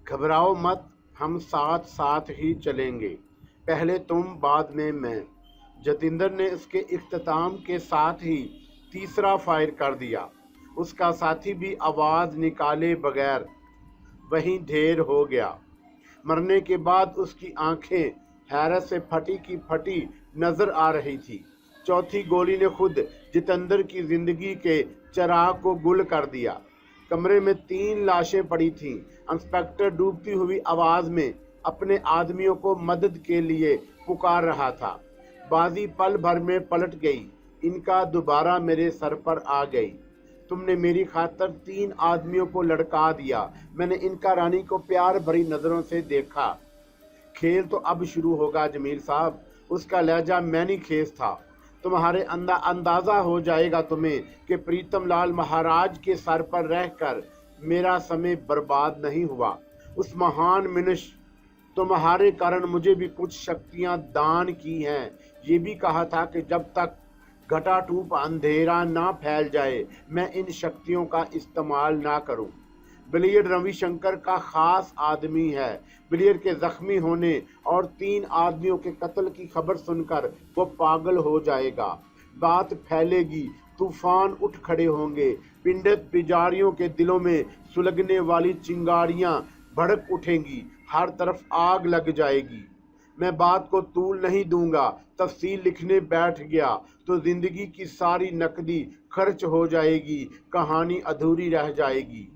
घबराओ मत, हम साथ साथ ही चलेंगे, पहले तुम बाद में मैं। जतिंदर ने इसके इख्तिताम के साथ ही तीसरा फायर कर दिया। उसका साथी भी आवाज निकाले बगैर वहीं ढेर हो गया। मरने के बाद उसकी आंखें हैरत से फटी की फटी नजर आ रही थी। चौथी गोली ने खुद जितेंद्र की जिंदगी के चिराग को गुल कर दिया। कमरे में 3 लाशें पड़ी थीं। इंस्पेक्टर डूबती हुई आवाज में अपने आदमियों को मदद के लिए पुकार रहा था। बाजी पल भर में पलट गई। इनका दोबारा मेरे सर पर आ गई। तुमने मेरी खातर 3 आदमियों को लड़का दिया। मैंने इनका रानी को प्यार भरी नजरों से देखा। खेल तो अब शुरू होगा जमील साहब। उसका लहजा मैनी खेस था। तुम्हारे अंदाजा हो जाएगा तुम्हें कि प्रीतम लाल महाराज के सर पर रहकर मेरा समय बर्बाद नहीं हुआ। उस महान मनुष्य तुम्हारे कारण मुझे भी कुछ शक्तियां दान की हैं। ये भी कहा था कि जब तक घटाटूप अंधेरा ना फैल जाए मैं इन शक्तियों का इस्तेमाल ना करूं। बिलियर्ड रविशंकर का खास आदमी है। बिलियर्ड के जख्मी होने और 3 आदमियों के कत्ल की खबर सुनकर वो पागल हो जाएगा। बात फैलेगी, तूफान उठ खड़े होंगे। पिंडित पिजारियों के दिलों में सुलगने वाली चिंगारियां भड़क उठेंगी। हर तरफ आग लग जाएगी। मैं बात को तूल नहीं दूंगा। तफसील लिखने बैठ गया तो जिंदगी की सारी नकदी खर्च हो जाएगी, कहानी अधूरी रह जाएगी।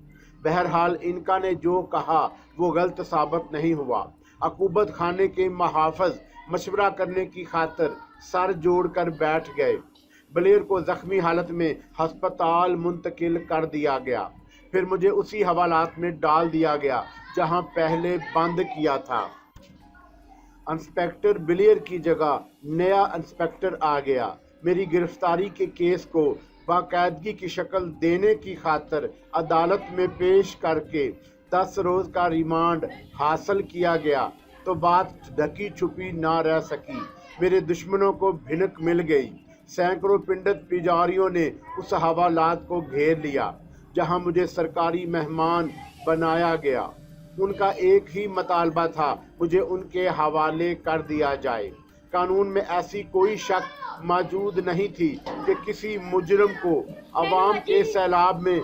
बहरहाल इनका ने जो कहा वो गलत साबित नहीं हुआ। अकूबत खाने के महाफिज मशवरा करने की खातिर सर जोड़कर बैठ गए। बलेर को जख्मी हालत में हस्पताल मुंतकिल कर दिया गया। फिर मुझे उसी हवालात में डाल दिया गया जहां पहले बंद किया था। इंस्पेक्टर बिलियर की जगह नया इंस्पेक्टर आ गया। मेरी गिरफ्तारी के केस को बाकायदगी की शक्ल देने की खातिर अदालत में पेश करके 10 रोज का रिमांड हासिल किया गया तो बात ढकी छुपी ना रह सकी। मेरे दुश्मनों को भिनक मिल गई। सैकड़ों पिंडित पुजारियों ने उस हवालात को घेर लिया जहां मुझे सरकारी मेहमान बनाया गया। उनका एक ही मतालबा था, मुझे उनके हवाले कर दिया जाए। कानून में ऐसी कोई शक मौजूद नहीं थी कि किसी मुजरिम को अवाम के सैलाब में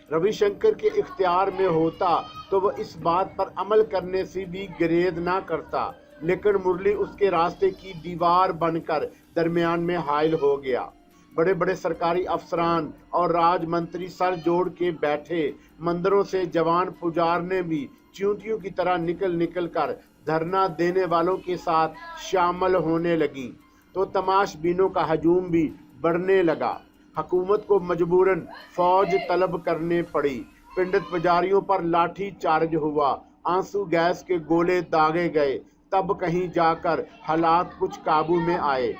रविशंकर के इख्तियार में होता तो वह इस बात पर अमल करने से भी गुरेज ना करता। लेकिन मुरली उसके रास्ते की दीवार बनकर दरमियान में हाइल हो गया। बड़े बड़े सरकारी अफसरान और राजमंत्री सर जोड़ के बैठे। मंदिरों से जवान पुजार ने भी चींटियों की तरह निकल निकल कर धरना देने वालों के साथ शामिल होने लगी तो तमाशबीनों का हजूम भी बढ़ने लगा। हुकूमत को मजबूरन फौज तलब करने पड़ी। पिंडित पुजारियों पर लाठी चार्ज हुआ, आंसू गैस के गोले दागे गए। तब कहीं जाकर हालात कुछ काबू में आए।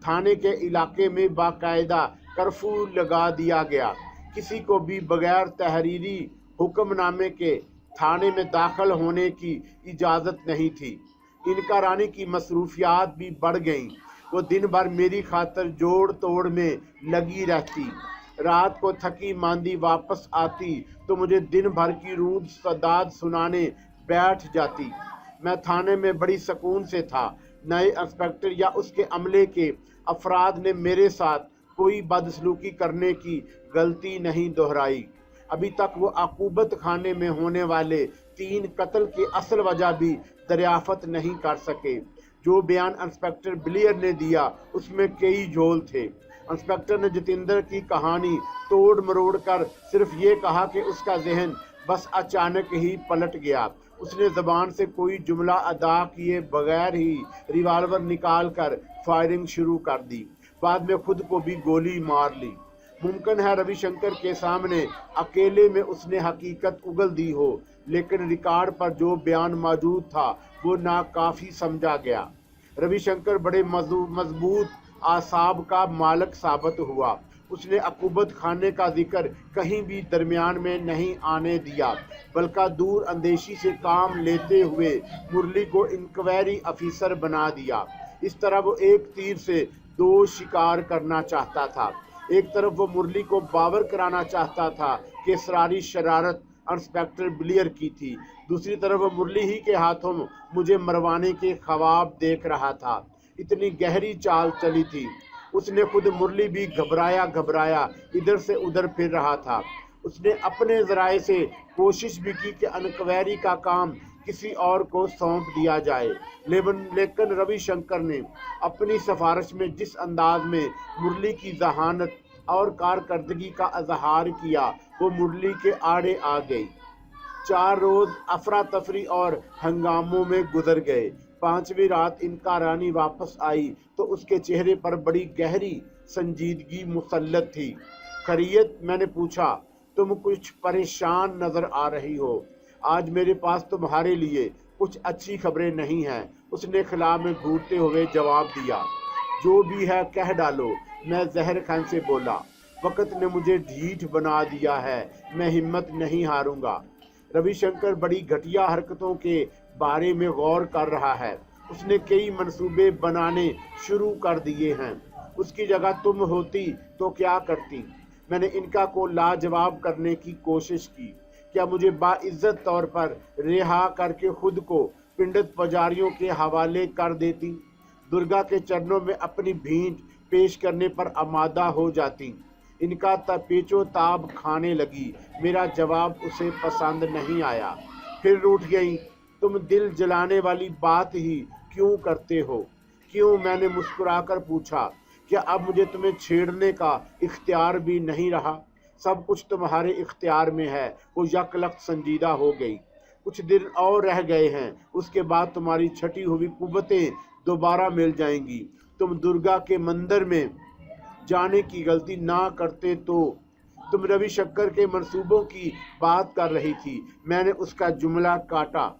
थाने के इलाके में बाकायदा कर्फ्यू लगा दिया गया। किसी को भी बगैर तहरीरी हुक्मनामे के थाने में दाखिल होने की इजाज़त नहीं थी। इनका रानी की मसरूफियात भी बढ़ गईं। वो दिन भर मेरी खातिर जोड़ तोड़ में लगी रहती। रात को थकी मांदी वापस आती तो मुझे दिन भर की रूद सदाद सुनाने बैठ जाती। मैं थाने में बड़ी सुकून से था। नए इंस्पेक्टर या उसके अमले के अफराद ने मेरे साथ कोई बदसलूकी करने की गलती नहीं दोहराई। अभी तक वो अकूबत खाने में होने वाले 3 कत्ल की असल वजह भी दरियाफ्त नहीं कर सके। जो बयान इंस्पेक्टर बिलियर ने दिया उसमें कई झोल थे। इंस्पेक्टर ने जतिंदर की कहानी तोड़ मरोड़ कर सिर्फ ये कहा कि उसका जहन बस अचानक ही पलट गया। उसने जबान से कोई जुमला अदा किए बगैर ही रिवाल्वर निकाल कर फायरिंग शुरू कर दी। बाद में खुद को भी गोली मार ली। मुमकिन है रविशंकर के सामने अकेले में उसने हकीकत उगल दी हो, लेकिन रिकॉर्ड पर जो बयान मौजूद था वो नाकाफी समझा गया। रविशंकर बड़े मजबूत आसाब का मालिक साबित हुआ। उसने अकूबत खाने का जिक्र कहीं भी दरमियान में नहीं आने दिया, बल्कि दूर अंदेशी से काम लेते हुए मुरली को इंक्वायरी अफीसर बना दिया। इस तरह वो एक तीर से 2 शिकार करना चाहता था। एक तरफ वो मुरली को बावर कराना चाहता था कि इसरारी शरारत इंस्पेक्टर ब्लियर की थी। दूसरी तरफ वो मुरली ही के हाथों मुझे मरवाने के ख्वाब देख रहा था। इतनी गहरी चाल चली थी। उसने खुद मुरली भी घबराया घबराया इधर से उधर फिर रहा था। उसने अपने जराए से कोशिश भी की कि अनक्वेरी का काम किसी और को सौंप दिया जाए, लेकिन रविशंकर ने अपनी सिफारिश में जिस अंदाज में मुरली की जहानत और कारकर्दगी का इजहार किया, वो मुरली के आड़े आ गई। 4 रोज अफरा तफरी और हंगामों में गुजर गए। 5वीं रात इनका रानी वापस आई तो उसके चेहरे पर बड़ी गहरी संजीदगी मुसल्लत थी। खैरियत? मैंने पूछा। तुम कुछ परेशान नजर आ रही हो। आज मेरे पास तुम्हारे लिए कुछ अच्छी खबरें नहीं हैं, उसने खिला में घूरते हुए जवाब दिया। जो भी है कह डालो, मैं जहर खान से बोला। वक्त ने मुझे ढीठ बना दिया है, मैं हिम्मत नहीं हारूंगा। रविशंकर बड़ी घटिया हरकतों के बारे में गौर कर रहा है। उसने कई मंसूबे बनाने शुरू कर दिए हैं। उसकी जगह तुम होती तो क्या करती? मैंने इनका को लाजवाब करने की कोशिश की। क्या मुझे बाइज्जत तौर पर रिहा करके खुद को पिंडित पुजारियों के हवाले कर देती? दुर्गा के चरणों में अपनी भेंट पेश करने पर आमादा हो जाती? इनका पेचो ताब खाने लगी। मेरा जवाब उसे पसंद नहीं आया। फिर रूठ गई। तुम दिल जलाने वाली बात ही क्यों करते हो? क्यों? मैंने मुस्कुराकर पूछा। क्या अब मुझे तुम्हें छेड़ने का इख्तियार भी नहीं रहा? सब कुछ तुम्हारे इख्तियार में है। वो यकलख्त संजीदा हो गई। कुछ दिन और रह गए हैं, उसके बाद तुम्हारी छटी हुई कुव्वतें दोबारा मिल जाएंगी। तुम दुर्गा के मंदिर में जाने की गलती ना करते तो। तुम रविशंकर के मंसूबों की बात कर रही थी। मैंने उसका जुमला काटा।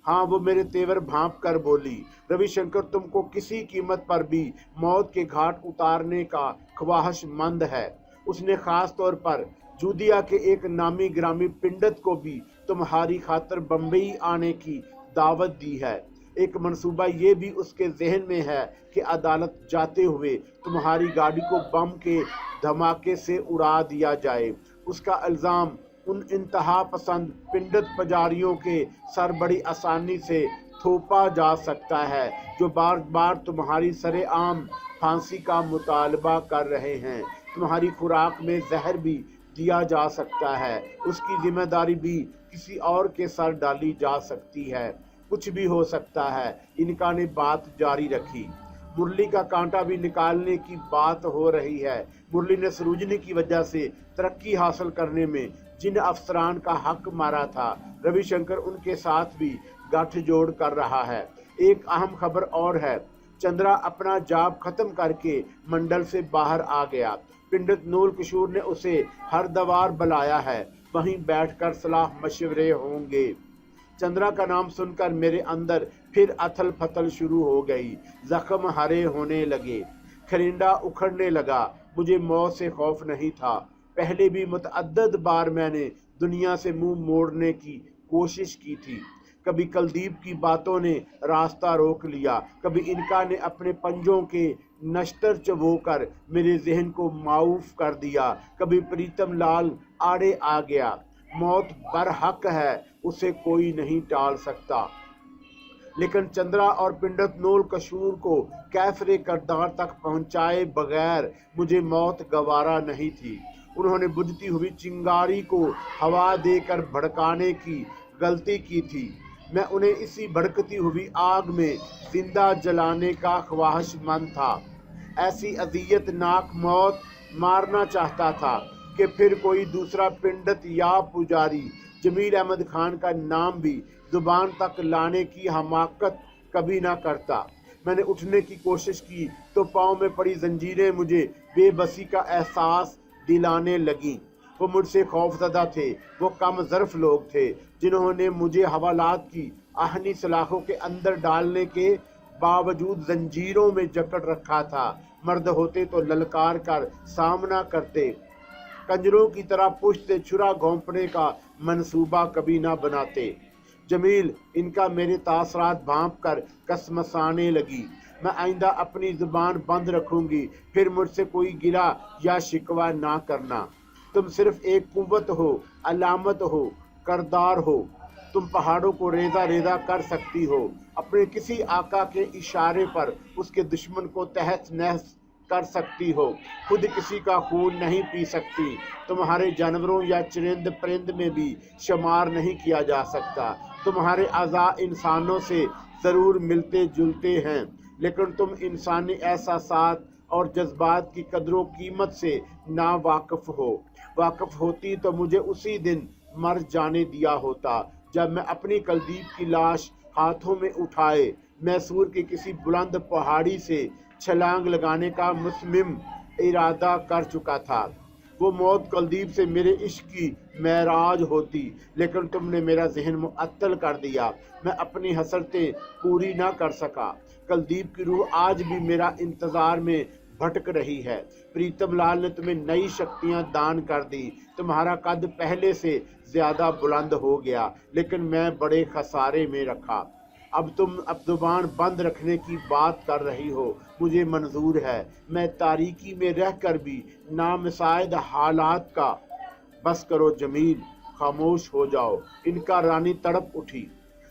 हाँ, वो मेरे तेवर भांप कर बोली। रविशंकर तुमको किसी कीमत पर भी मौत के घाट उतारने का ख्वाहिशमंद है। उसने खास तौर पर जूदिया के एक नामी ग्रामी पिंडित को भी तुम्हारी खातर बम्बई आने की दावत दी है। एक मंसूबा ये भी उसके जहन में है कि अदालत जाते हुए तुम्हारी गाड़ी को बम के धमाके से उड़ा दिया जाए। उसका इल्ज़ाम उन इंतहा पसंद पिंडित पुजारियों के सर बड़ी आसानी से थोपा जा सकता है जो बार बार तुम्हारी सरेआम फांसी का मुतालबा कर रहे हैं। तुम्हारी खुराक में जहर भी दिया जा सकता है। उसकी जिम्मेदारी भी किसी और के सर डाली जा सकती है। कुछ भी हो सकता है। इनका ने बात जारी रखी। मुरली का कांटा भी निकालने की बात हो रही है। मुरली ने सरोजनी की वजह से तरक्की हासिल करने में जिन अफसरान का हक मारा था, रविशंकर उनके साथ भी गठजोड़ कर रहा है। एक अहम खबर और है। चंद्रा अपना जॉब खत्म करके मंडल से बाहर आ गया। पंडित नूल किशोर ने उसे हरद्वार बुलाया है। वहीं बैठकर सलाह मशवरे होंगे। चंद्रा का नाम सुनकर मेरे अंदर फिर अथल फथल शुरू हो गई। जख्म हरे होने लगे, खरिंडा उखड़ने लगा। मुझे मौत से खौफ नहीं था। पहले भी मुतअद्दद बार मैंने दुनिया से मुंह मोड़ने की कोशिश की थी। कभी कुलदीप की बातों ने रास्ता रोक लिया, कभी इनका ने अपने पंजों के नश्तर चबोकर मेरे जहन को माऊफ कर दिया, कभी प्रीतम लाल आड़े आ गया। मौत बरहक है, उसे कोई नहीं टाल सकता। लेकिन चंद्रा और पंडित नूल किशोर को कैफरे करदार तक पहुंचाए बगैर मुझे मौत गवारा नहीं थी। उन्होंने बुझती हुई चिंगारी को हवा देकर भड़काने की गलती की थी। मैं उन्हें इसी भड़कती हुई आग में जिंदा जलाने का ख्वाहिशमंद था। ऐसी अजियतनाक मौत मारना चाहता था कि फिर कोई दूसरा पंडित या पुजारी जमील अहमद खान का नाम भी जुबान तक लाने की हमाकत कभी ना करता। मैंने उठने की कोशिश की तो पाँव में पड़ी जंजीरें मुझे बेबसी का एहसास दिलाने लगीं। वो मुझसे खौफजदा थे। वो कम ज़र्फ लोग थे जिन्होंने मुझे हवालात की आहनी सलाखों के अंदर डालने के बावजूद जंजीरों में जकड़ रखा था। मर्द होते तो ललकार कर सामना करते, कंजरों की तरह पुश्ते छुरा घोंपने का मंसूबा कभी ना बनाते। जमील इनका मेरे तासरात भांप कर कसमसाने लगी। मैं आइंदा अपनी जुबान बंद रखूंगी, फिर मुझसे कोई गिला या शिकवा ना करना। तुम सिर्फ एक कुव्वत हो, अलामत हो, करदार हो। तुम पहाड़ों को रेजा रेजा कर सकती हो, अपने किसी आका के इशारे पर उसके दुश्मन को तहस नहस कर सकती हो, खुद किसी का खून नहीं पी सकती। तुम्हारे जानवरों या चरिंद परिंद में भी शुमार नहीं किया जा सकता। तुम्हारे अज़ा इंसानों से ज़रूर मिलते जुलते हैं, लेकिन तुम इंसानी एहसासात और जज्बात की कदरों कीमत से ना वाकिफ़ हो। वाकिफ़ होती तो मुझे उसी दिन मर जाने दिया होता जब मैं अपनी कलदीब की लाश हाथों में उठाए मैसूर की किसी बुलंद पहाड़ी से छलांग लगाने का मुसम्मिम इरादा कर चुका था। वो मौत कलदीब से मेरे इश्क की महराज होती, लेकिन तुमने मेरा जहन मुअत्तल कर दिया। मैं अपनी हसरतें पूरी ना कर सका। कलदीब की रूह आज भी मेरा इंतज़ार में भटक रही है। प्रीतम लाल ने तुम्हें नई शक्तियां दान कर दी। तुम्हारा कद पहले से ज्यादा बुलंद हो गया, लेकिन मैं बड़े खसारे में रखा। अब तुम जुबान बंद रखने की बात कर रही हो, मुझे मंजूर है। मैं तारीकी में रह कर भी नामसाइद हालात का बस करो जमील, खामोश हो जाओ। इनका रानी तड़प उठी।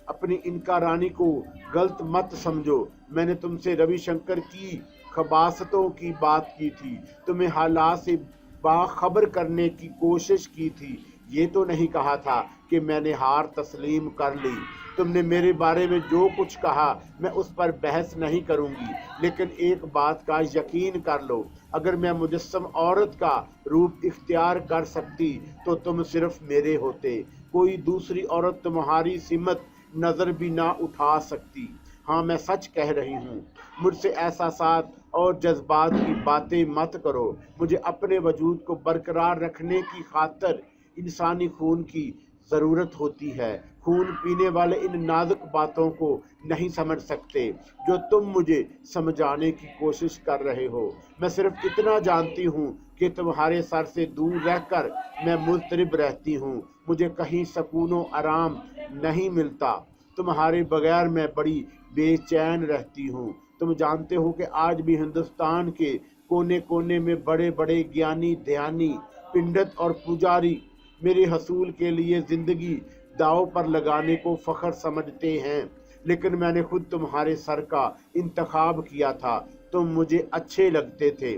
अपनी इनका रानी को गलत मत समझो। मैंने तुमसे रविशंकर की खबासतों की बात की थी, तुम्हें हालात से बाखबर करने की कोशिश की थी। ये तो नहीं कहा था कि मैंने हार तस्लीम कर ली। तुमने मेरे बारे में जो कुछ कहा मैं उस पर बहस नहीं करूंगी, लेकिन एक बात का यकीन कर लो, अगर मैं मुजस्सम औरत का रूप इख्तियार कर सकती तो तुम सिर्फ मेरे होते। कोई दूसरी औरत तुम्हारी सिमत नजर भी ना उठा सकती। हाँ, मैं सच कह रही हूँ। मुझसे एहसासात और जज्बात की बातें मत करो। मुझे अपने वजूद को बरकरार रखने की खातिर इंसानी खून की ज़रूरत होती है। खून पीने वाले इन नाजुक बातों को नहीं समझ सकते जो तुम मुझे समझाने की कोशिश कर रहे हो। मैं सिर्फ इतना जानती हूँ कि तुम्हारे सर से दूर रहकर मैं मुज़तरिब रहती हूँ। मुझे कहीं सुकून और आराम नहीं मिलता। तुम्हारे बगैर मैं बड़ी बेचैन रहती हूँ। तुम जानते हो कि आज भी हिंदुस्तान के कोने कोने में बड़े बड़े ज्ञानी, ध्यानी, पंडित और पुजारी मेरे हसूल के लिए जिंदगी दाव पर लगाने को फख्र समझते हैं, लेकिन मैंने खुद तुम्हारे सर का इंतखाब किया था। तुम मुझे अच्छे लगते थे।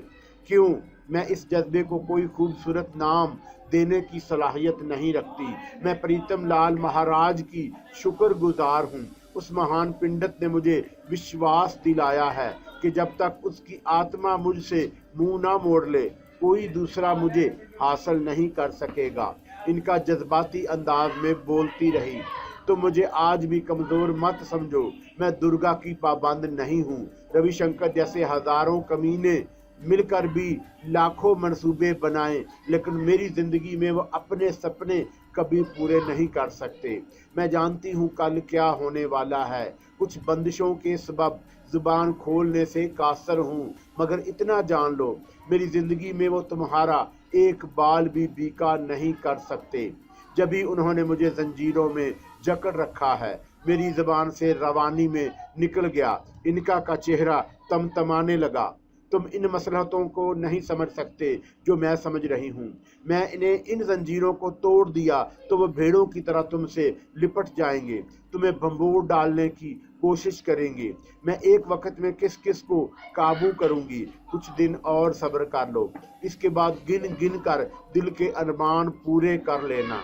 क्यों? मैं इस जज्बे को कोई खूबसूरत नाम देने की सलाहियत नहीं रखती। मैं प्रीतम लाल महाराज की शुक्रगुजार हूँ। उस महान पंडित ने मुझे विश्वास दिलाया है कि जब तक उसकी आत्मा मुझसे मुंह ना मोड़ ले, कोई दूसरा मुझे हासिल नहीं कर सकेगा। इनका जज्बाती अंदाज में बोलती रही। तो मुझे आज भी कमज़ोर मत समझो। मैं दुर्गा की पाबंद नहीं हूँ। रविशंकर जैसे हजारों कमीने मिलकर भी लाखों मंसूबे बनाएं, लेकिन मेरी ज़िंदगी में वो अपने सपने कभी पूरे नहीं कर सकते। मैं जानती हूँ कल क्या होने वाला है। कुछ बंदिशों के सबब जुबान खोलने से कासर हूँ, मगर इतना जान लो, मेरी ज़िंदगी में वो तुम्हारा एक बाल भी बीका नहीं कर सकते। जब भी उन्होंने मुझे जंजीरों में जकड़ रखा है, मेरी ज़बान से रवानी में निकल गया। इनका का चेहरा तमतमाने लगा। तुम इन मसलहतों को नहीं समझ सकते जो मैं समझ रही हूँ। मैं इन्हें इन जंजीरों को तोड़ दिया तो वो भेड़ों की तरह तुमसे लिपट जाएंगे, तुम्हें भंबोर डालने की कोशिश करेंगे। मैं एक वक्त में किस किस को काबू करूंगी। कुछ दिन और सब्र कर लो, इसके बाद गिन गिन कर दिल के अरमान पूरे कर लेना।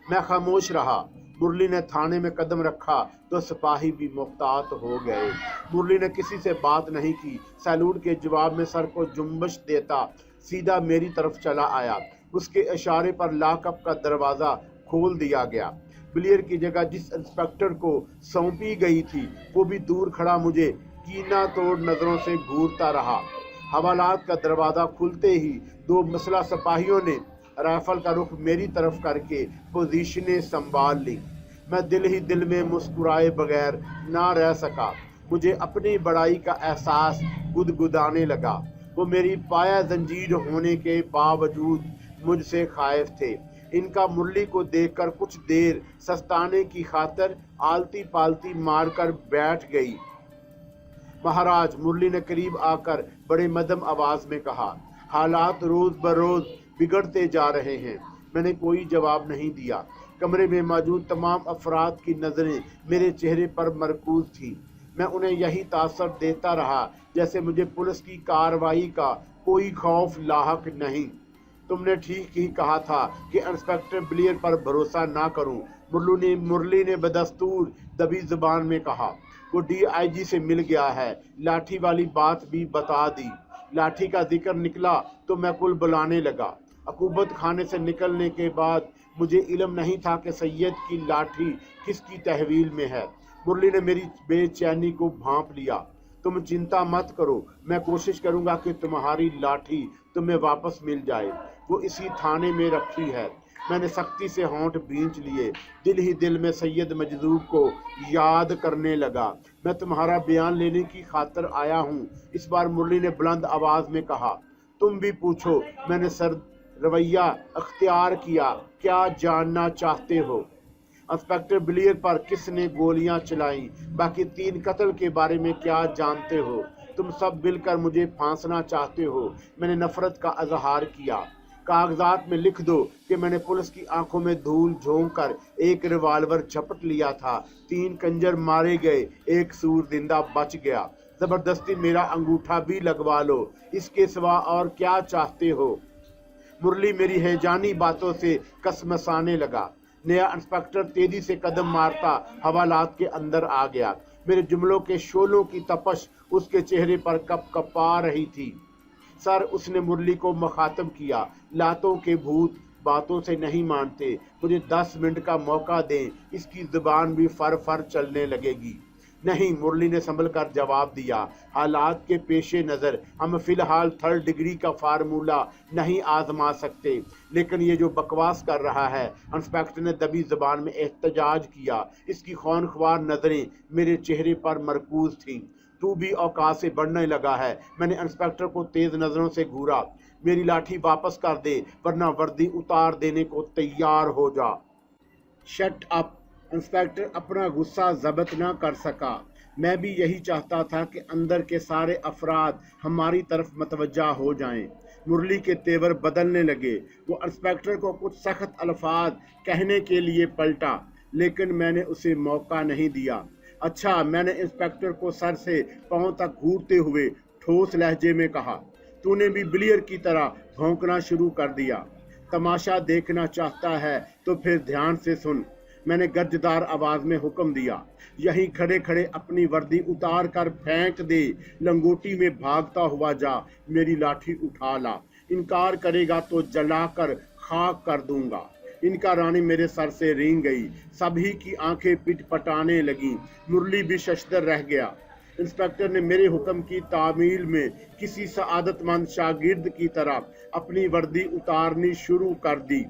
मैं खामोश रहा। मुरली ने थाने में कदम रखा तो सिपाही भी मुख्तात हो गए। मुरली ने किसी से बात नहीं की। सैल्यूट के जवाब में सर को जुम्बश देता सीधा मेरी तरफ चला आया। उसके इशारे पर लाकअप का दरवाज़ा खोल दिया गया। ब्लेयर की जगह जिस इंस्पेक्टर को सौंपी गई थी वो भी दूर खड़ा मुझे कीना तोड़ नज़रों से घूरता रहा। हवालात का दरवाज़ा खुलते ही दो मसला सिपाहियों ने राइफल का रुख मेरी तरफ करके पोजीशनें संभाल ली। मैं दिल ही दिल में मुस्कुराए बगैर ना रह सका। मुझे अपनी बड़ाई का एहसास गुदगुदाने लगा। वो मेरी पाया जंजीर होने के बावजूद मुझसे खाइफ थे। इनका मुरली को देखकर कुछ देर सस्ताने की खातिर आलती पालती मारकर बैठ गई। महाराज, मुरली ने करीब आकर बड़े मध्यम आवाज में कहा, हालात रोज बरोज बिगड़ते जा रहे हैं। मैंने कोई जवाब नहीं दिया। कमरे में मौजूद तमाम अफराद की नज़रें मेरे चेहरे पर मरकूज थी। मैं उन्हें यही तासर देता रहा जैसे मुझे पुलिस की कार्रवाई का कोई खौफ लाहक नहीं। तुमने ठीक ही कहा था कि इंस्पेक्टर ब्लेयर पर भरोसा ना करूं, मुरली ने बदस्तूर दबी जुबान में कहा। वो DIG से मिल गया है, लाठी वाली बात भी बता दी। लाठी का जिक्र निकला तो मैं कुल बुलाने लगा। अकूबत खाने से निकलने के बाद मुझे इल्म नहीं था कि सैयद की लाठी किसकी तहवील में है। मुरली ने मेरी बेचैनी को भांप लिया। तुम चिंता मत करो, मैं कोशिश करूंगा कि तुम्हारी लाठी तुम्हें वापस मिल जाए। वो इसी थाने में रखी है। मैंने सख्ती से होंठ भींच लिए, दिल ही दिल में सैयद मजदूब को याद करने लगा। मैं तुम्हारा बयान लेने की खातिर आया हूँ, इस बार मुरली ने बुलंद आवाज में कहा। तुम भी पूछो, मैंने सर रवैया अख्तियार किया। क्या जानना चाहते हो? इंस्पेक्टर ब्लेयर पर किसने गोलियां चलाई? बाकी 3 कत्ल के बारे में क्या जानते हो? तुम सब मिलकर मुझे फांसना चाहते हो। मैंने नफरत का इजहार किया। कागजात में लिख दो कि मैंने पुलिस की आंखों में धूल झोंक कर एक रिवाल्वर झपट लिया था। 3 कंजर मारे गए, एक सूर जिंदा बच गया। जबरदस्ती मेरा अंगूठा भी लगवा लो, इसके सिवा और क्या चाहते हो? मुरली मेरी हैजानी बातों से कसमसाने लगा। नया इंस्पेक्टर तेजी से कदम मारता हवालात के अंदर आ गया। मेरे जुमलों के शोलों की तपश उसके चेहरे पर कपकपा रही थी। सर, उसने मुरली को मुखातब किया, लातों के भूत बातों से नहीं मानते। मुझे 10 मिनट का मौका दें, इसकी जुबान भी फर फर चलने लगेगी। नहीं, मुरली ने संभल कर जवाब दिया। हालात के पेशे नज़र हम फिलहाल 3rd डिग्री का फार्मूला नहीं आजमा सकते, लेकिन ये जो बकवास कर रहा है। इंस्पेक्टर ने दबी जुबान में एहतजाज किया। इसकी खौनख्वार नजरें मेरे चेहरे पर मरकूज थीं। तू भी औकात से बढ़ने लगा है। मैंने इंस्पेक्टर को तेज नजरों से घूरा। मेरी लाठी वापस कर दे, वरना वर्दी उतार देने को तैयार हो जा। Shut up. इंस्पेक्टर अपना गुस्सा जब्त न कर सका। मैं भी यही चाहता था कि अंदर के सारे अफराद हमारी तरफ मतवज्जा हो जाएं। मुरली के तेवर बदलने लगे। वो इंस्पेक्टर को कुछ सख्त अल्फाज कहने के लिए पलटा, लेकिन मैंने उसे मौका नहीं दिया। अच्छा, मैंने इंस्पेक्टर को सर से पांव तक घूरते हुए ठोस लहजे में कहा, तूने भी ब्लेयर की तरह भौंकना शुरू कर दिया। तमाशा देखना चाहता है तो फिर ध्यान से सुन। मैंने गर्जदार आवाज में हुक्म दिया। यहीं खड़े खड़े अपनी वर्दी उतार कर फेंक दे, लंगोटी में भागता हुआ जा, मेरी लाठी उठा ला। इनकार करेगा तो जलाकर खाक कर दूंगा। इनका रानी मेरे सर से रेंग गई। सभी की आंखें पिटपटाने लगी। मुरली भी शशदर रह गया। इंस्पेक्टर ने मेरे हुक्म की तामील में किसी सआदतमंद शागिर्द की तरह अपनी वर्दी उतारनी शुरू कर दी।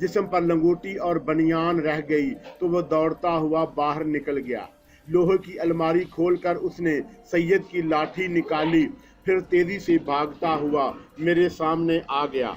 जिस्म पर लंगोटी और बनियान रह गई तो वह दौड़ता हुआ बाहर निकल गया। लोहे की अलमारी खोलकर उसने सैयद की लाठी निकाली, फिर तेजी से भागता हुआ मेरे सामने आ गया।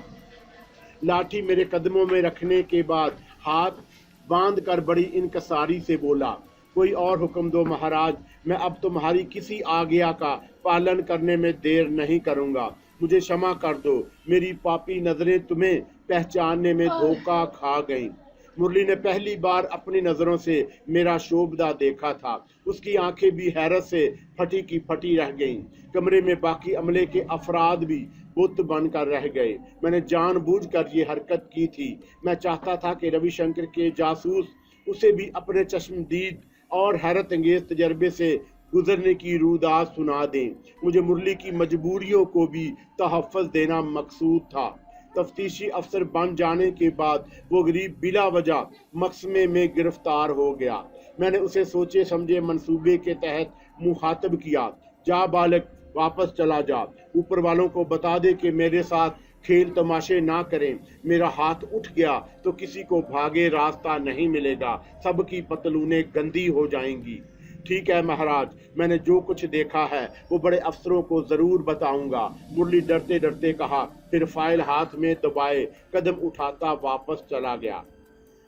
लाठी मेरे कदमों में रखने के बाद हाथ बांध कर बड़ी इनकसारी से बोला, कोई और हुक्म दो महाराज, मैं अब तुम्हारी किसी आज्ञा का पालन करने में देर नहीं करूंगा। मुझे क्षमा कर दो, मेरी पापी नजरें तुम्हें पहचानने में धोखा खा गईं। मुरली ने पहली बार अपनी नजरों से मेरा शोभदा देखा था। उसकी आंखें भी हैरत से फटी की फटी रह गईं। कमरे में बाकी अमले के अफराद भी बुत बनकर रह गए। मैंने जानबूझकर ये हरकत की थी। मैं चाहता था कि रविशंकर के जासूस उसे भी अपने चश्मदीद और हैरत अंगेज तजर्बे से गुजरने की रूदात सुना दें। मुझे मुरली की मजबूरियों को भी तहफ़्फ़ुज़ देना मकसूद था। तफ्तीशी अफसर बन जाने के बाद वो गरीब बिला वजह मकसमे में गिरफ्तार हो गया। मैंने उसे सोचे समझे मंसूबे के तहत मुखातब किया, जा बालक, वापस चला जा। ऊपर वालों को बता दे कि मेरे साथ खेल तमाशे ना करें। मेरा हाथ उठ गया तो किसी को भागे रास्ता नहीं मिलेगा, सबकी पतलूनें गंदी हो जाएंगी। ठीक है महाराज, मैंने जो कुछ देखा है वो बड़े अफसरों को जरूर बताऊंगा। मुरली डरते डरते कहा, फिर फाइल हाथ में दबाए कदम उठाता वापस चला गया।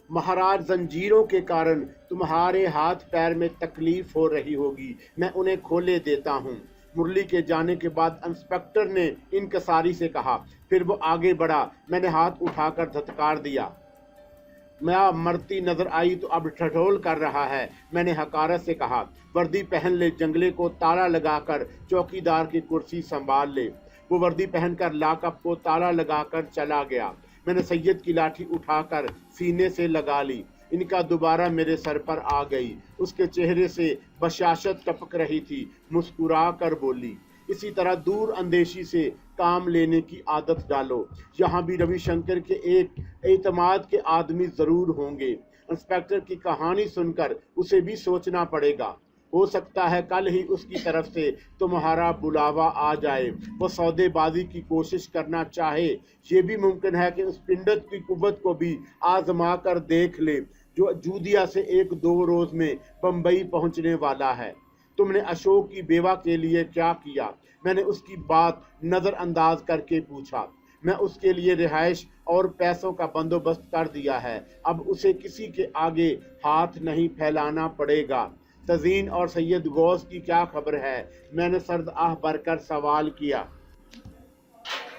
महाराज, जंजीरों के कारण तुम्हारे हाथ पैर में तकलीफ हो रही होगी, मैं उन्हें खोले देता हूँ। मुरली के जाने के बाद इंस्पेक्टर ने इनकसारी से कहा। फिर वो आगे बढ़ा। मैंने हाथ उठाकर धत्कार दिया। मैं मरती नजर आई तो अब ठठोल कर रहा है। मैंने हकारत से कहा, वर्दी पहन ले, जंगले को ताला लगाकर चौकीदार की कुर्सी संभाल ले। वो वर्दी पहनकर लाकअप को ताला लगाकर चला गया। मैंने सैयद की लाठी उठाकर सीने से लगा ली। इनका दोबारा मेरे सर पर आ गई। उसके चेहरे से बशाशत टपक रही थी। मुस्कुरा कर बोली, इसी तरह दूर अंदेशी से काम लेने की आदत डालो। यहाँ भी रविशंकर के एक एतमाद के आदमी जरूर होंगे। इंस्पेक्टर की कहानी सुनकर उसे भी सोचना पड़ेगा। हो सकता है कल ही उसकी तरफ से तुम्हारा बुलावा आ जाए। वो सौदेबाजी की कोशिश करना चाहे। ये भी मुमकिन है कि उस पिंडत की कुव्वत को भी आजमा कर देख ले, जो जूदिया से 1-2 रोज में बम्बई पहुंचने वाला है। तुमने अशोक की बेवा के लिए क्या किया? मैंने उसकी बात नजरअंदाज करके पूछा। मैं उसके लिए रिहाइश और पैसों का बंदोबस्त कर दिया है। अब उसे किसी के आगे हाथ नहीं फैलाना पड़ेगा। तजीन और सैयद गौस की क्या खबर है? मैंने सर्द आह भरकर सवाल किया।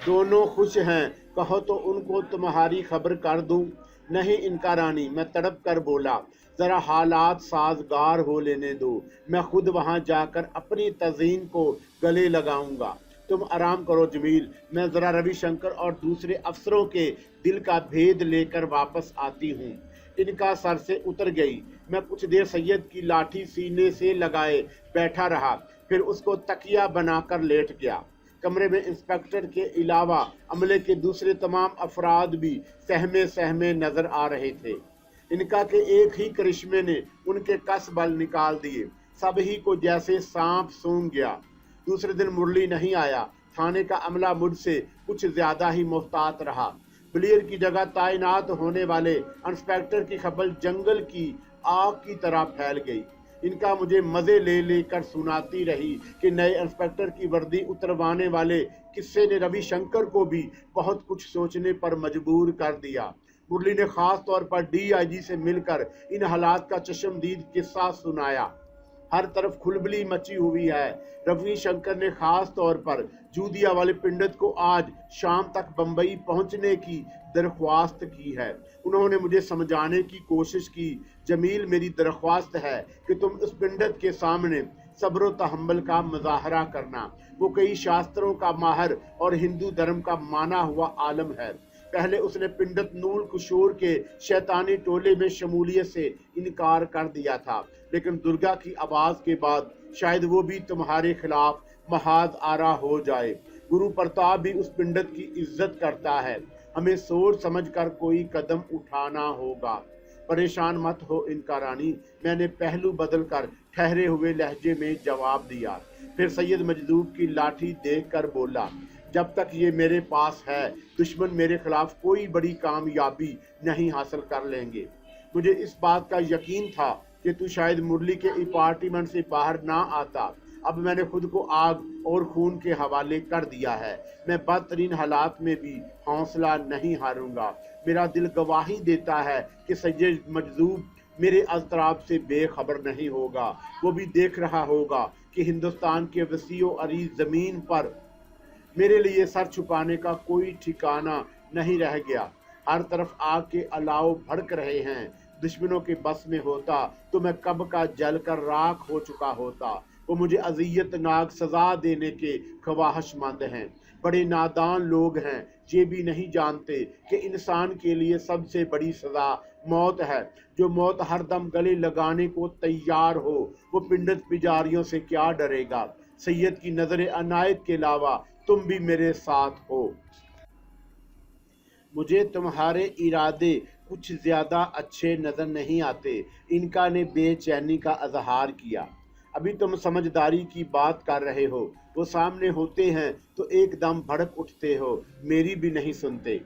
दोनों खुश हैं, कहो तो उनको तुम्हारी खबर कर दूं। नहीं इनका रानी, मैं तड़प कर बोला, जरा हालात साजगार हो लेने दो। मैं खुद वहां जाकर अपनी तजीन को गले लगाऊंगा। तुम आराम करो जमील, मैं जरा रविशंकर और दूसरे अफसरों के दिल का भेद लेकर वापस आती हूँ। इनका सर से उतर गई। मैं कुछ देर सैयद की लाठी सीने से लगाए बैठा रहा, फिर उसको तकिया बनाकर लेट गया। कमरे में इंस्पेक्टर के अलावा अमले के दूसरे तमाम अफराद भी सहमे सहमे नजर आ रहे थे। इनका के एक ही करिश्मे ने उनके कस बल निकाल दिए। सब ही को जैसे सांप सूंघ गया। दूसरे दिन मुरली नहीं आया। थाने का अमला मुझसे कुछ ज्यादा ही मोहतात रहा। ब्लेयर की जगह तैनात होने वाले इंस्पेक्टर की खबर जंगल की आग की तरह फैल गई। इनका मुझे मजे ले लेकर सुनाती रही कि नए इंस्पेक्टर की वर्दी उतरवाने वाले किस्से ने रविशंकर को भी बहुत कुछ सोचने पर मजबूर कर दिया। मुरली ने खास तौर पर DIG से मिलकर इन हालात का चश्मदीद किस्सा सुनाया। हर तरफ खुलबली मची हुई है। रविशंकर ने खास तौर पर जूदिया वाले पिंडत को आज शाम तक बंबई पहुंचने की दरख्वास्त की है। उन्होंने मुझे समझाने की कोशिश की, जमील मेरी दरख्वास्त है कि तुम उस पिंडत के सामने सब्र तहम्मुल का मुजाहरा करना। वो कई शास्त्रों का माहिर और हिंदू धर्म का माना हुआ आलम है। पहले उसने पिंडत नूल कुशोर के शैतानी टोले में शमूलियत से इनकार कर दिया था, लेकिन दुर्गा की आवाज के बाद शायद वो भी तुम्हारे खिलाफ महाज आरा हो जाए। गुरु प्रताप भी उस पिंडत की इज्जत करता है। हमें सोच समझ कर कोई कदम उठाना होगा। परेशान मत हो इनका रानी, मैंने पहलू बदल कर ठहरे हुए लहजे में जवाब दिया। फिर सैयद मजदूब की लाठी देख कर बोला, जब तक ये मेरे पास है दुश्मन मेरे खिलाफ कोई बड़ी कामयाबी नहीं हासिल कर लेंगे। मुझे इस बात का यकीन था कि तू शायद मुरली के अपार्टमेंट से बाहर ना आता। अब मैंने खुद को आग और खून के हवाले कर दिया है। मैं बदतरीन हालात में भी हौसला नहीं हारूंगा। मेरा दिल गवाही देता है कि सैयद मजदूब मेरे अजतराब से बेखबर नहीं होगा। वो भी देख रहा होगा कि हिंदुस्तान के वसीओ अरीज जमीन पर मेरे लिए सर छुपाने का कोई ठिकाना नहीं रह गया। हर तरफ आग के अलाव भड़क रहे हैं। दुश्मनों के बस में होता तो मैं कब का जल कर राख हो चुका होता। वो मुझे अजियतनाक सजा देने के ख्वाहिशमंद हैं। बड़े नादान लोग हैं, ये भी नहीं जानते कि इंसान के लिए सबसे बड़ी सजा मौत है। जो मौत हर दम गले लगाने को तैयार हो, वो पिंडत पिजारियों से क्या डरेगा। सैयद की नजर अनायत के अलावा तुम भी मेरे साथ हो। मुझे तुम्हारे इरादे कुछ ज्यादा अच्छे नजर नहीं आते। इनका ने बेचैनी का इजहार किया। अभी तुम समझदारी की बात कर रहे हो, वो सामने होते हैं तो एकदम भड़क उठते हो, मेरी भी नहीं सुनते।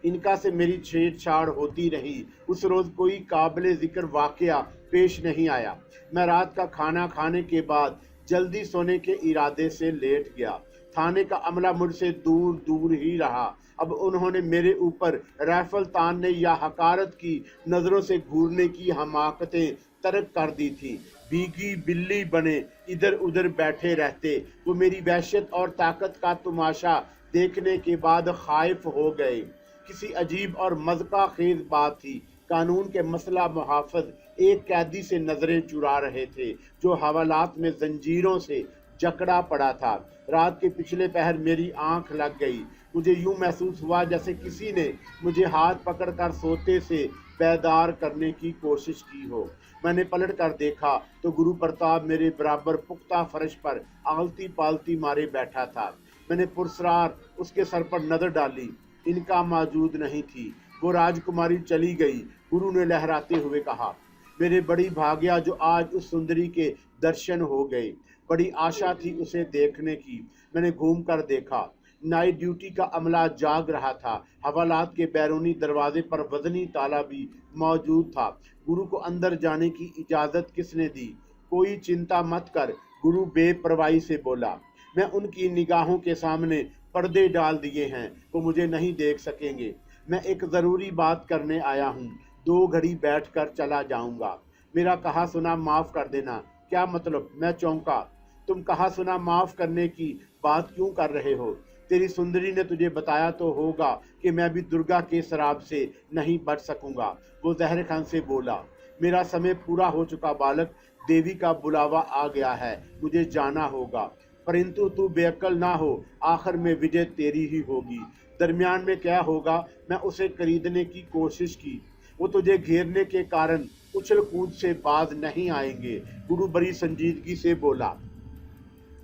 इनका से मेरी छेड़छाड़ होती रही। उस रोज कोई काबिल जिक्र वाकया पेश नहीं आया। मैं रात का खाना खाने के बाद जल्दी सोने के इरादे से लेट गया। थाने का अमला मुझसे दूर दूर ही रहा। अब उन्होंने मेरे ऊपर राइफल तानने या हकारत की नजरों से घूरने की हमाकतें तर्क कर दी थी। भीगी बिल्ली बने इधर उधर बैठे रहते। वो मेरी वहशत और ताकत का तमाशा देखने के बाद खाइफ हो गए। किसी अजीब और मज़का खेज बात थी। قانون کے مسئلہ محافظ ایک قیدی سے نظریں چرا رہے تھے جو حوالات میں زنجیروں سے جکڑا پڑا تھا۔ رات کے پچھلے پہر میری آنکھ لگ گئی۔ مجھے یوں محسوس ہوا جیسے کسی نے مجھے ہاتھ پکڑ کر سوتے سے بیدار کرنے کی کوشش کی ہو۔ میں نے پلٹ کر دیکھا تو گرو پرتاپ میرے برابر پختہ فرش پر آلتی پالتی مارے بیٹھا تھا۔ میں نے پرسرار اس کے سر پر نظر ڈالی، ان کا موجود نہیں تھی۔ وہ راجکماری چلی گئی، گرو نے لہراتے ہوئے کہا۔ میرے بڑی بھاگیا جو آج اس سندری کے درشن ہو گئے۔ بڑی آشا تھی اسے دیکھنے کی۔ میں نے گھوم کر دیکھا، نائٹ ڈیوٹی کا عملہ جاگ رہا تھا۔ حوالات کے بیرونی دروازے پر وزنی تالا بھی موجود تھا۔ گرو کو اندر جانے کی اجازت کس نے دی؟ کوئی چنتا مت کر، گرو بے پرواہی سے بولا۔ میں ان کی نگاہوں کے سامنے پردے ڈال دیے ہیں، وہ مجھے نہیں دیکھ سکیں گے۔ میں ایک ضروری بات کرنے آیا ہوں، 2 گھڑی بیٹھ کر چلا جاؤں گا۔ میرا کہا سنا معاف کر دینا۔ کیا مطلب؟ میں چونکا۔ تم کہا سنا معاف کرنے کی بات کیوں کر رہے ہو؟ تیری سندری نے تجھے بتایا تو ہوگا کہ میں بھی درگا کے سراب سے نہیں بچ سکوں گا، وہ زہر خان سے بولا۔ میرا سمے پورا ہو چکا بالک، دیوی کا بلاوا آ گیا ہے، مجھے جانا ہوگا۔ پرنتو تو بے عقل نہ ہو، آخر میں وجے تیری ہی ہوگی۔ درمیان میں کیا ہوگا؟ میں اسے خریدنے کی کوشش کی، وہ تجھے گھیرنے کے کارن اچھل کود سے باز نہیں آئیں گے، گرو بڑی سنجیدگی سے بولا۔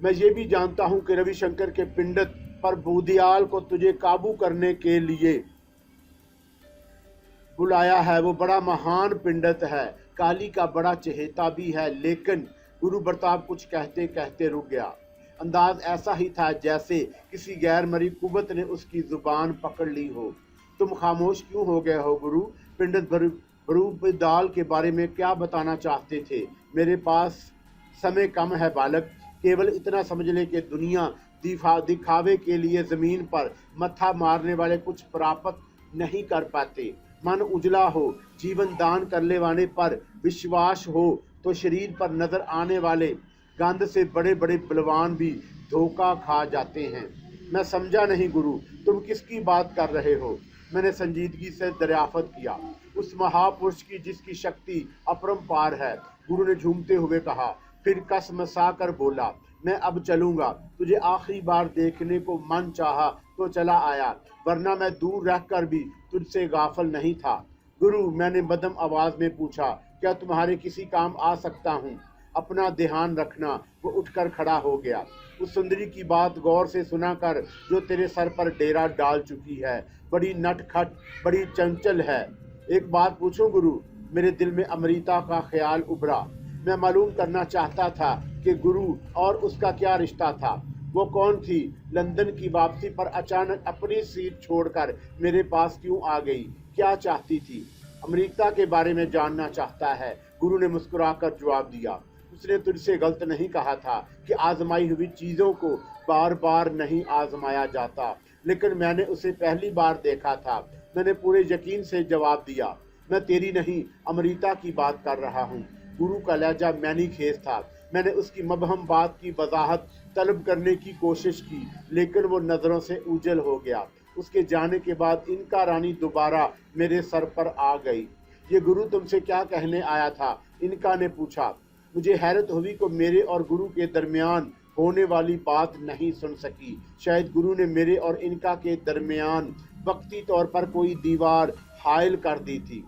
میں یہ بھی جانتا ہوں کہ روی شنکر کے پنڈت پر بودیال کو تجھے قابو کرنے کے لیے بلایا ہے، وہ بڑا مہان پنڈت ہے، کالی کا بڑا چہیتا بھی ہے۔ لیکن گرو پرتاپ کچھ کہتے کہتے رک گیا۔ انداز ایسا ہی تھا جیسے کسی غیر مری قوت نے اس کی زبان پکڑ لی ہو۔ تم خاموش کیوں ہو گئے ہو گرو؟ پنڈت بھروبدال کے بارے میں کیا بتانا چاہتے تھے؟ میرے پاس سمے کم ہے بالک، کیول اتنا سمجھ لے کہ دنیا دکھاوے کے لیے زمین پر متھا مارنے والے کچھ پراپت نہیں کر پاتے۔ من اجلا ہو، جیون دان کرنے والے پر وشواس ہو تو شریر پر نظر آنے والے گند سے بڑے بڑے بلوان بھی دھوکہ کھا جاتے ہیں۔ میں سمجھا نہیں گرو، تم کس کی بات کر رہے ہو؟ میں نے سنجیدگی سے دریافت کیا۔ اس مہاپرش کی جس کی شکتی اپرمپار ہے، گرو نے جھومتے ہوئے کہا، پھر کس مسا کر بولا، میں اب چلوں گا۔ تجھے آخری بار دیکھنے کو من چاہا تو چلا آیا، ورنہ میں دور رہ کر بھی تجھ سے غافل نہیں تھا۔ گرو، میں نے مدھم آواز میں پوچھا، کیا تمہارے کسی کام آ سکتا ہوں؟ اپنا دھیان رکھنا۔ وہ اٹھ کر کھڑا ہو گیا۔ اس سندری کی بات غور سے سنا کر جو تیرے سر پر ڈیرا ڈال چکی ہے، بڑی نٹ کھٹ، بڑی چنچل ہے۔ ایک بات پوچھوں گرو؟ میرے دل میں امریتا کا خیال ابھرا۔ میں معلوم کرنا چاہتا تھا کہ گرو اور اس کا کیا رشتہ تھا۔ وہ کون تھی؟ لندن کی واپسی پر اچانک اپنی سیٹ چھوڑ کر میرے پاس کیوں آ گئی؟ کیا چاہتی تھی؟ امریتا کے بارے میں جاننا چاہتا ہے، گرو نے مسکرا کر جواب دیا۔ اس نے تجھ سے غلط نہیں کہا تھا کہ آزمائی ہوئی چیزوں کو بار بار نہیں آزمایا جاتا، لیکن میں نے اسے پہلی بار دیکھا تھا۔ میں نے پورے یقین سے جواب دیا، میں تیری نہیں امریتا کی بات کر رہا ہوں۔ گرو کا لہجہ مینی خیز تھا۔ میں نے اس کی مبہم بات کی وضاحت طلب کرنے کی کوشش کی، لیکن وہ نظروں سے اوجھل ہو گیا۔ اس کے جانے کے بعد ان کا رانی دوبارہ میرے سر پر آ گئی۔ یہ گرو تم سے کیا کہنے آیا تھا؟ ان کا نے پوچھا۔ مجھے حیرت ہوئی کہ میرے اور گرو کے درمیان ہونے والی بات نہیں سن سکی۔ شاید گرو نے میرے اور انکا کے درمیان وقتی طور پر کوئی دیوار حائل کر دی تھی۔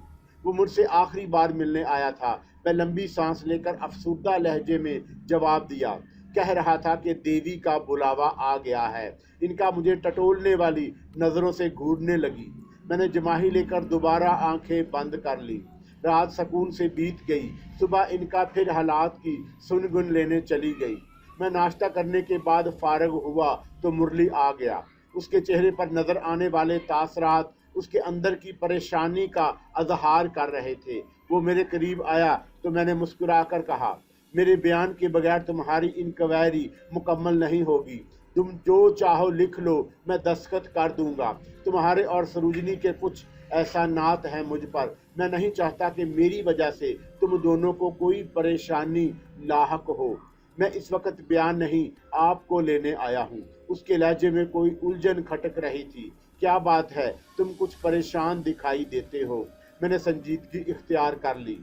وہ مجھ سے آخری بار ملنے آیا تھا۔ میں لمبی سانس لے کر افسردہ لہجے میں جواب دیا، کہہ رہا تھا کہ دیوی کا بلاوا آ گیا ہے۔ انکا مجھے ٹٹولنے والی نظروں سے گھورنے لگی۔ میں نے جماہی لے کر دوبارہ آنکھیں بند کر لی۔ رات سکون سے بیت گئی۔ صبح انکا پھر حالات کی سنگن لینے چلی گئی۔ میں ناشتہ کرنے کے بعد فارغ ہوا تو مرلی آ گیا۔ اس کے چہرے پر نظر آنے والے تاثرات اس کے اندر کی پریشانی کا اظہار کر رہے تھے۔ وہ میرے قریب آیا تو میں نے مسکرا کر کہا، میرے بیان کے بغیر تمہاری انکوائری مکمل نہیں ہوگی۔ تم جو چاہو لکھ لو، میں دستخط کر دوں گا۔ تمہارے اور سروجنی کے کچھ احسانات ہیں مجھ پر۔ میں نہیں چاہتا کہ میری وجہ سے تم دونوں کو کوئی پریشانی لاحق ہو۔ میں اس وقت بیان نہیں آپ کو لینے آیا ہوں۔ اس کے لہجے میں کوئی الجھن کھٹک رہی تھی۔ کیا بات ہے؟ تم کچھ پریشان دکھائی دیتے ہو۔ मैंने संजीदगी इख्तियार कर ली।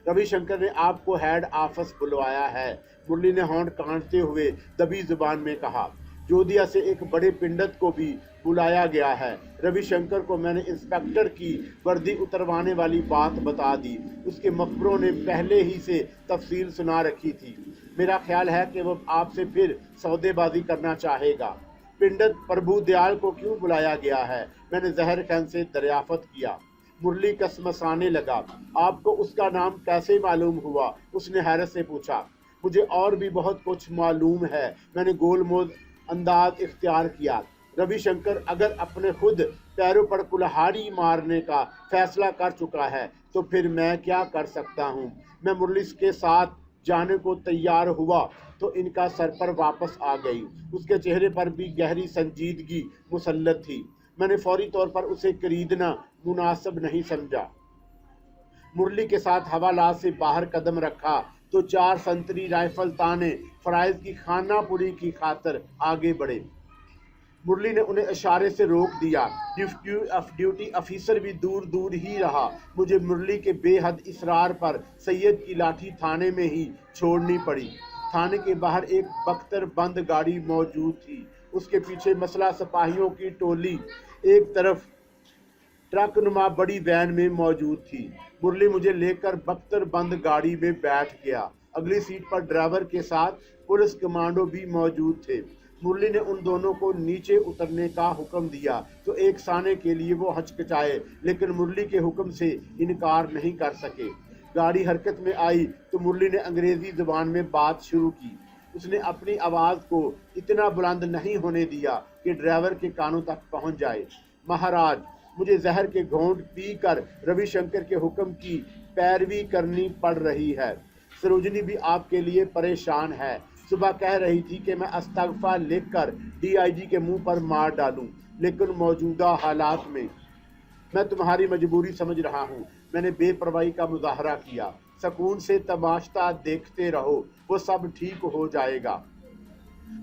रविशंकर ने आपको हेड ऑफिस बुलवाया है, मुरली ने होंठ काटते हुए दबी जुबान में कहा। जोधिया से एक बड़े पिंडत को भी बुलाया गया है। रविशंकर को मैंने इंस्पेक्टर की वर्दी उतरवाने वाली बात बता दी। उसके मखबरों ने पहले ही से तफसील सुना रखी थी। मेरा ख्याल है कि वो आपसे फिर सौदेबाजी करना चाहेगा। पिंडत प्रभु दयाल को क्यों बुलाया गया है? मैंने जहर खान से दरियाफत किया। मुरली कसमसाने लगा। आपको उसका नाम कैसे मालूम हुआ? उसने हैरत से पूछा। मुझे और भी बहुत कुछ मालूम है, मैंने गोलमोल अंदाज इख्तियार किया। रविशंकर अगर अपने खुद पैरों पर कुल्हाड़ी मारने का फैसला कर चुका है तो फिर मैं क्या कर सकता हूँ? मैं मुरली के साथ जाने को तैयार हुआ तो इनका सर पर वापस आ गई। उसके चेहरे पर भी गहरी संजीदगी मुसल्लत थी। मैंने फौरी तौर पर उसे खरीदना मुनासिब नहीं समझा। मुरली के साथ हवालात से बाहर कदम रखा तो 4 संतरी राइफल ताने फराइज की खानापुरी की खातर आगे बढ़े। मुरली ने उन्हें इशारे से रोक दिया। ड्यूटी अफीसर भी दूर दूर ही रहा। मुझे मुरली के बेहद इसरार पर सैयद की लाठी थाने में ही छोड़नी पड़ी। थाने के बाहर एक बख्तर बंद गाड़ी मौजूद थी। उसके पीछे मसला सिपाहियों की टोली एक तरफ ट्रक नुमा बड़ी वैन में मौजूद थी। मुरली मुझे लेकर बख्तर बंद गाड़ी में बैठ गया। अगली सीट पर ड्राइवर के साथ पुलिस कमांडो भी मौजूद थे। मुरली ने उन दोनों को नीचे उतरने का हुक्म दिया तो एक साने के लिए वो हचकिचाए, लेकिन मुरली के हुक्म से इनकार नहीं कर सके। गाड़ी हरकत में आई तो मुरली ने अंग्रेजी जुबान में बात शुरू की। उसने अपनी आवाज़ को इतना बुलंद नहीं होने दिया कि ड्राइवर के कानों तक पहुंच जाए। महाराज, मुझे जहर के घोंट पीकर रविशंकर के हुक्म की पैरवी करनी पड़ रही है। सरोजनी भी आपके लिए परेशान है। सुबह कह रही थी कि मैं इस्तग़फ़ार लिखकर डीआईजी के मुंह पर मार डालूं, लेकिन मौजूदा हालात में मैं तुम्हारी मजबूरी समझ रहा हूं। मैंने बेपरवाही का मुजाहरा किया। सुकून से तमाशा देखते रहो, वो सब ठीक हो जाएगा।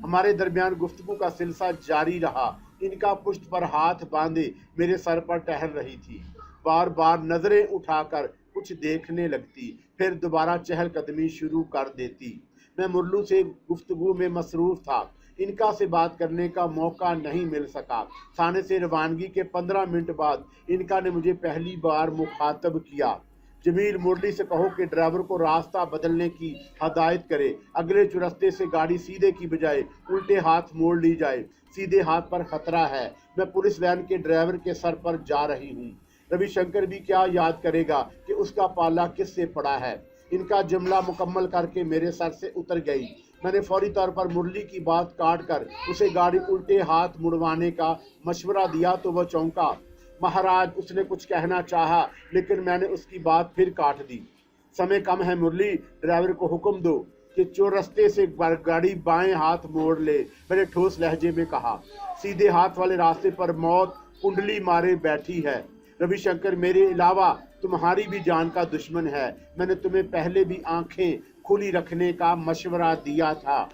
हमारे दरमियान गुफ्तगू का सिलसिला जारी रहा। इनका पुष्ट पर हाथ बांधे मेरे सर पर टहल रही थी। बार बार नजरें उठाकर कुछ देखने लगती, फिर दोबारा चहलकदमी शुरू कर देती। मैं मुरलू से गुफ्तगू में मसरूफ था। इनका से बात करने का मौका नहीं मिल सका। थाने से रवानगी के 15 मिनट बाद इनका ने मुझे पहली बार मुखातब किया। जमील, मुरली से कहो कि ड्राइवर को रास्ता बदलने की हदायत करे। अगले चौरस्ते से गाड़ी सीधे की बजाय उल्टे हाथ मोड़ ली जाए। सीधे हाथ पर खतरा है। मैं पुलिस वैन के ड्राइवर के सर पर जा रही हूँ। रविशंकर भी क्या याद करेगा कि उसका पाला किससे पड़ा है। इनका जुमला मुकम्मल करके मेरे सर से उतर गई। मैंने फौरी तौर पर मुरली की बात काट कर उसे गाड़ी उल्टे हाथ मुड़वाने का मशवरा दिया तो वह चौंका। महाराज, उसने कुछ कहना चाहा, लेकिन मैंने उसकी बात फिर काट दी। समय कम है मुरली, ड्राइवर को हुक्म दो कि चौरस्ते से गाड़ी बाएं हाथ मोड़ ले। मैंने ठोस लहजे में कहा। सीधे हाथ वाले रास्ते पर मौत कुंडली मारे बैठी है। रविशंकर मेरे अलावा तुम्हारी भी जान का दुश्मन है। मैंने तुम्हें पहले भी आंखें खुली रखने का मशवरा दिया था।